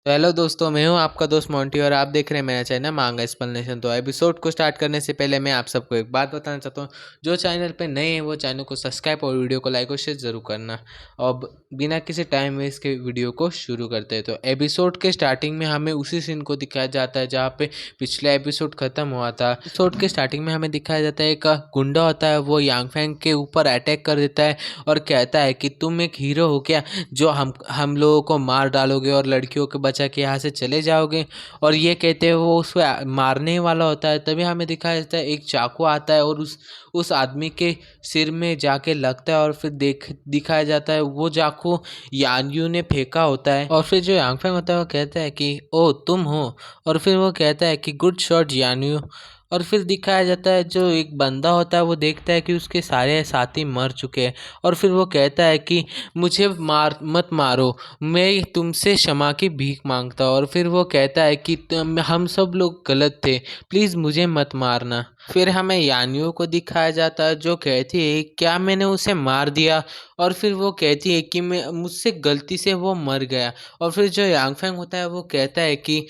तो हेलो दोस्तों, मैं हूं आपका दोस्त मोंटी और आप देख रहे हैं मेरा चैनल मांगा एक्सप्लेनेशन। तो एपिसोड को स्टार्ट करने से पहले मैं आप सबको एक बात बताना चाहता हूं। जो चैनल पे नए हैं वो चैनल को सब्सक्राइब और वीडियो को लाइक और शेयर ज़रूर करना। और बिना किसी टाइम वेस्ट के वीडियो को शुरू करते हैं। तो एपिसोड के स्टार्टिंग में हमें उसी सीन को दिखाया जाता है जहाँ पे पिछला एपिसोड ख़त्म हुआ था। एपिसोड के स्टार्टिंग में हमें दिखाया जाता है एक गुंडा होता है, वो यांग फैंग के ऊपर अटैक कर देता है और कहता है कि तुम एक हीरो हो क्या, जो हम लोगों को मार डालोगे और लड़कियों को बचा के यहाँ से चले जाओगे। और ये कहते हुए वो उसको मारने ही वाला होता है। तभी हमें दिखाया जाता है एक चाकू आता है और उस आदमी के सिर में जाके लगता है और फिर दिखाया जाता है वो चाकू यान्यू ने फेंका होता है। और फिर जो यांगफेंग होता है वो कहता है कि ओ तुम हो, और फिर वो कहता है कि गुड शॉट यान्यू। और फिर दिखाया जाता है जो एक बंदा होता है वो देखता है कि उसके सारे साथी मर चुके हैं। और फिर वो कहता है कि मुझे मत मारो, मैं तुमसे क्षमा की भीख मांगता हूँ। और फिर वो कहता है कि हम सब लोग गलत थे, प्लीज़ मुझे मत मारना। फिर हमें यान्यू को दिखाया जाता है जो कहती है क्या मैंने उसे मार दिया। और फिर वो कहती है कि मैं मुझसे गलती से वो मर गया। और फिर जो यांगफेंग होता है वो कहता है कि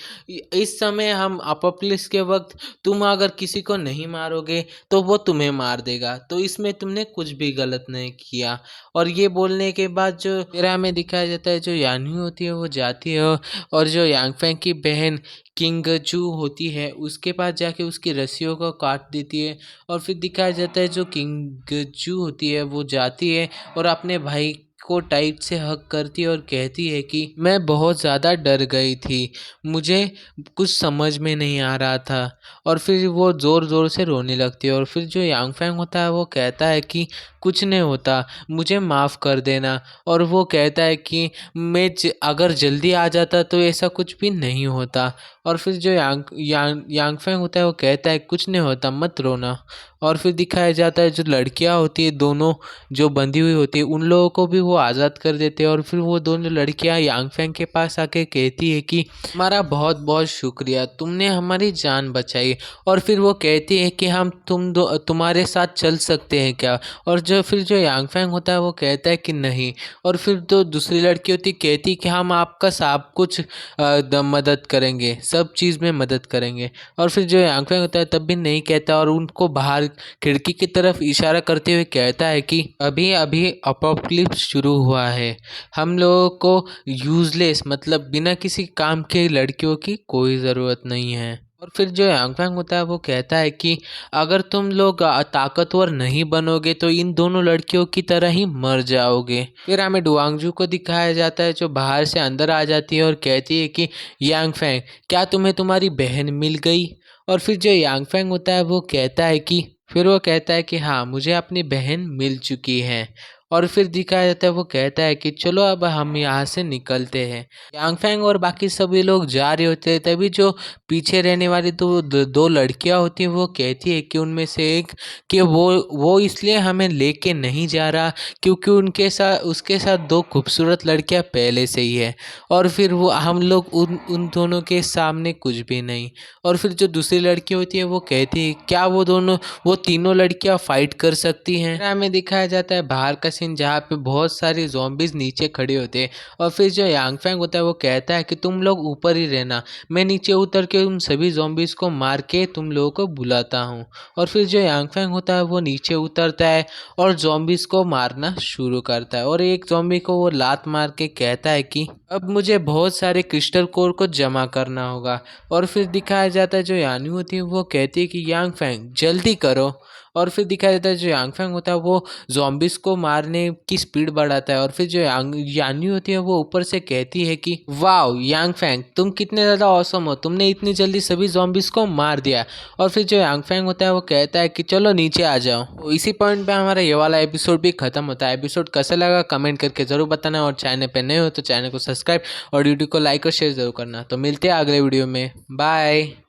इस समय हम अपोकलिप्स के वक्त तुम अगर किसी को नहीं मारोगे तो वो तुम्हें मार देगा, तो इसमें तुमने कुछ भी गलत नहीं किया। और ये बोलने के बाद जो फिर हमें दिखाया जाता है जो यान्यू होती है वो जाती है और जो यांगफेंग की बहन किंगजू होती है उसके पास जाके उसकी रस्सियों को काट देती है। और फिर दिखाया जाता है जो किंगजू होती है वो जाती है और अपने भाई को टाइट से हग करती है और कहती है कि मैं बहुत ज़्यादा डर गई थी, मुझे कुछ समझ में नहीं आ रहा था। और फिर वो ज़ोर ज़ोर से रोने लगती है। और फिर जो यांगफेंग होता है वो कहता है कि कुछ नहीं होता, मुझे माफ़ कर देना। और वो कहता है कि अगर जल्दी आ जाता तो ऐसा कुछ भी नहीं होता। और फिर जो यांगफेंग होता है वो कहता है कुछ नहीं होता, मत रोना। और फिर दिखाया जाता है जो लड़कियां होती है दोनों जो बंधी हुई होती है उन लोगों को भी वो आज़ाद कर देते हैं। और फिर वो दोनों लड़कियां यांगफेंग के पास आके कहती है कि हमारा बहुत बहुत शुक्रिया, तुमने हमारी जान बचाई। और फिर वो कहती है कि हम तुम्हारे साथ चल सकते हैं क्या। और फिर जो यांगफेंग होता है वो कहता है कि नहीं। और फिर तो दूसरी लड़की होती कहती कि हम आपका सब कुछ मदद करेंगे, सब चीज़ में मदद करेंगे। और फिर जो यांगफेंग होता है तब भी नहीं कहता और उनको बाहर खिड़की की तरफ इशारा करते हुए कहता है कि अभी अभी अपोकलिप्स शुरू हुआ है, हम लोगों को यूजलेस मतलब बिना किसी काम के लड़कियों की कोई ज़रूरत नहीं है। और फिर जो यांगफेंग होता है वो कहता है कि अगर तुम लोग ताकतवर नहीं बनोगे तो इन दोनों लड़कियों की तरह ही मर जाओगे। फिर हमें डुआंगजू को दिखाया जाता है जो बाहर से अंदर आ जाती है और कहती है कि यांगफेंग क्या तुम्हें तुम्हारी बहन मिल गई। और फिर जो यांगफेंग होता है वो कहता है कि फिर वो कहता है कि हाँ मुझे अपनी बहन मिल चुकी है। और फिर दिखाया जाता है वो कहता है कि चलो अब हम यहाँ से निकलते हैं। यांगफेंग और बाकी सभी लोग जा रहे होते हैं तभी जो पीछे रहने वाली दो लड़कियां होती हैं वो कहती है कि उनमें से एक कि वो इसलिए हमें लेके नहीं जा रहा क्योंकि उनके साथ उसके साथ दो खूबसूरत लड़कियां पहले से ही है। और फिर वो हम लोग उन दोनों के सामने कुछ भी नहीं। और फिर जो दूसरी लड़की होती है वो कहती है क्या वो तीनों लड़कियां फाइट कर सकती हैं। हमें दिखाया जाता है बाहर का सीन जहाँ पे बहुत सारी ज़ॉम्बीज नीचे खड़े होते हैं। और फिर जो यांगफेंग होता है वो कहता है कि तुम लोग ऊपर ही रहना, मैं नीचे उतर के उन सभी ज़ॉम्बीज को मार के तुम लोगों को बुलाता हूँ। और फिर जो यांगफेंग होता है वो नीचे उतरता है और ज़ॉम्बीज को मारना शुरू करता है। और एक ज़ॉम्बी को वो लात मार के कहता है कि अब मुझे बहुत सारे क्रिस्टल कोर को जमा करना होगा। और फिर दिखाया जाता है जो यान्यू होती है वो कहती है कि यांगफेंग जल्दी करो। और फिर दिखाया जाता है जो यांगफेंग होता है वो ज़ॉम्बीज को मारने की स्पीड बढ़ाता है। और फिर जो यान्यू होती है वो ऊपर से कहती है कि वाओ यांगफेंग तुम कितने ज़्यादा ऑसम हो, तुमने इतनी जल्दी सभी ज़ॉम्बीज को मार दिया। और फिर जो यांगफेंग होता है वो कहता है कि चलो नीचे आ जाओ। तो इसी पॉइंट पे हमारा ये वाला एपिसोड भी खत्म होता है। एपिसोड कैसा लगा कमेंट करके ज़रूर बताना और चैनल पे नए हो तो चैनल को सब्सक्राइब और वीडियो को लाइक और शेयर ज़रूर करना। तो मिलते हैं अगले वीडियो में, बाय।